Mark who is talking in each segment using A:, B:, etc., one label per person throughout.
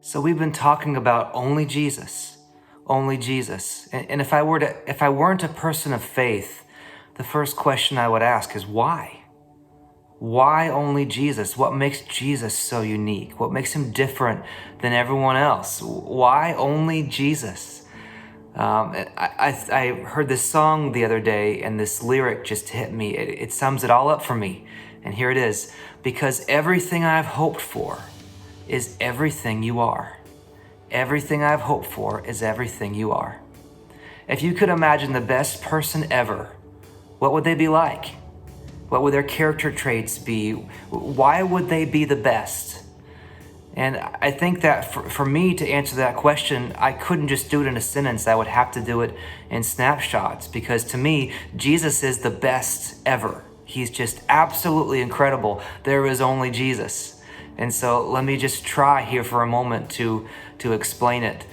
A: So we've been talking about only Jesus, only Jesus. And if I weren't a person of faith, the first question I would ask is why? Why only Jesus? What makes Jesus so unique? What makes him different than everyone else? Why only Jesus? I heard this song the other day, and this lyric just hit me. It sums it all up for me. And here it is. Because everything I've hoped for is everything you are. Everything I've hoped for is everything you are. If you could imagine the best person ever, what would they be like? What would their character traits be? Why would they be the best? And I think that for me to answer that question, I couldn't just do it in a sentence. I would have to do it in snapshots, because to me, Jesus is the best ever. He's just absolutely incredible. There is only Jesus. And so let me just try here for a moment to explain it.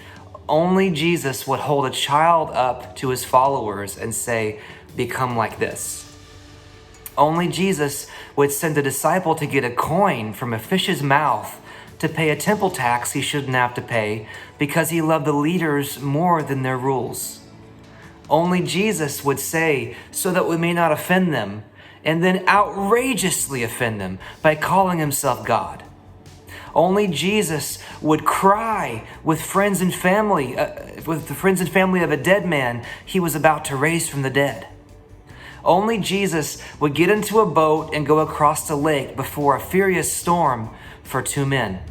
A: Only Jesus would hold a child up to his followers and say, become like this. Only Jesus would send a disciple to get a coin from a fish's mouth to pay a temple tax he shouldn't have to pay because he loved the leaders more than their rules. Only Jesus would say, so that we may not offend them, and then outrageously offend them by calling himself God. Only Jesus would cry with friends and family, with the friends and family of a dead man he was about to raise from the dead. Only Jesus would get into a boat and go across the lake before a furious storm for 2 men.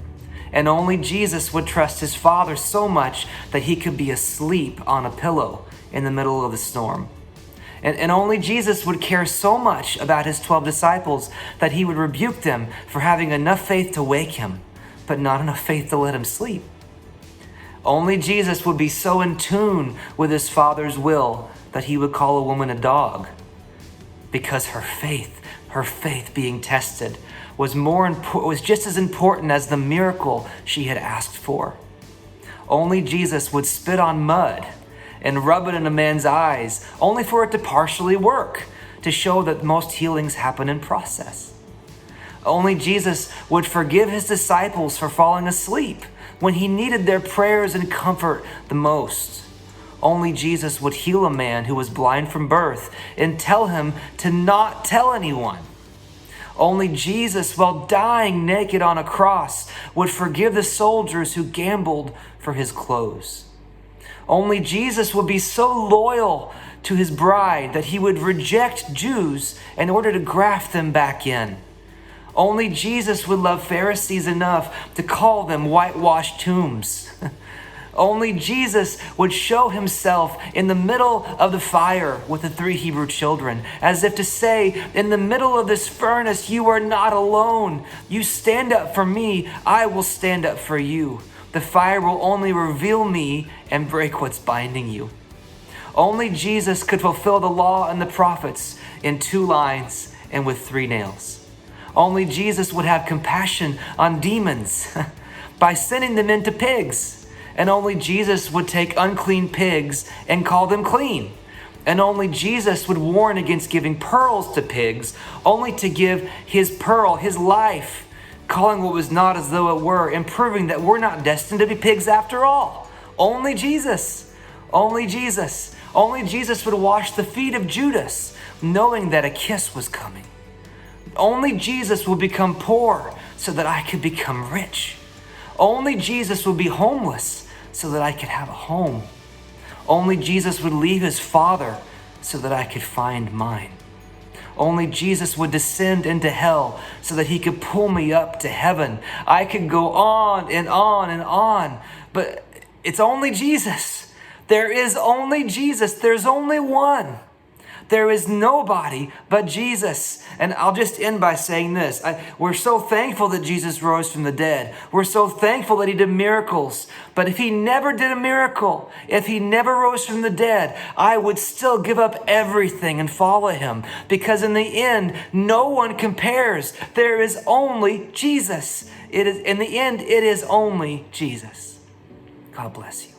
A: And only Jesus would trust his Father so much that he could be asleep on a pillow in the middle of the storm. And only Jesus would care so much about his 12 disciples that he would rebuke them for having enough faith to wake him, but not enough faith to let him sleep. Only Jesus would be so in tune with his Father's will that he would call a woman a dog, because her faith being tested was just as important as the miracle she had asked for. Only Jesus would spit on mud and rub it in a man's eyes, only for it to partially work, to show that most healings happen in process. Only Jesus would forgive his disciples for falling asleep when he needed their prayers and comfort the most. Only Jesus would heal a man who was blind from birth and tell him to not tell anyone. Only Jesus, while dying naked on a cross, would forgive the soldiers who gambled for his clothes. Only Jesus would be so loyal to his bride that he would reject Jews in order to graft them back in. Only Jesus would love Pharisees enough to call them whitewashed tombs. Only Jesus would show himself in the middle of the fire with the 3 Hebrew children, as if to say, in the middle of this furnace, you are not alone. You stand up for me, I will stand up for you. The fire will only reveal me and break what's binding you. Only Jesus could fulfill the law and the prophets in 2 lines and with 3 nails. Only Jesus would have compassion on demons by sending them into pigs. And only Jesus would take unclean pigs and call them clean. And only Jesus would warn against giving pearls to pigs, only to give his pearl, his life, calling what was not as though it were, and proving that we're not destined to be pigs after all. Only Jesus. Only Jesus. Only Jesus would wash the feet of Judas, knowing that a kiss was coming. Only Jesus would become poor so that I could become rich. Only Jesus would be homeless so that I could have a home. Only Jesus would leave his Father so that I could find mine. Only Jesus would descend into hell so that he could pull me up to heaven. I could go on and on and on, but it's only Jesus. There is only Jesus. There's only one. There is nobody but Jesus. And I'll just end by saying this. We're so thankful that Jesus rose from the dead. We're so thankful that he did miracles. But if he never did a miracle, if he never rose from the dead, I would still give up everything and follow him. Because in the end, no one compares. There is only Jesus. In the end, it is only Jesus. God bless you.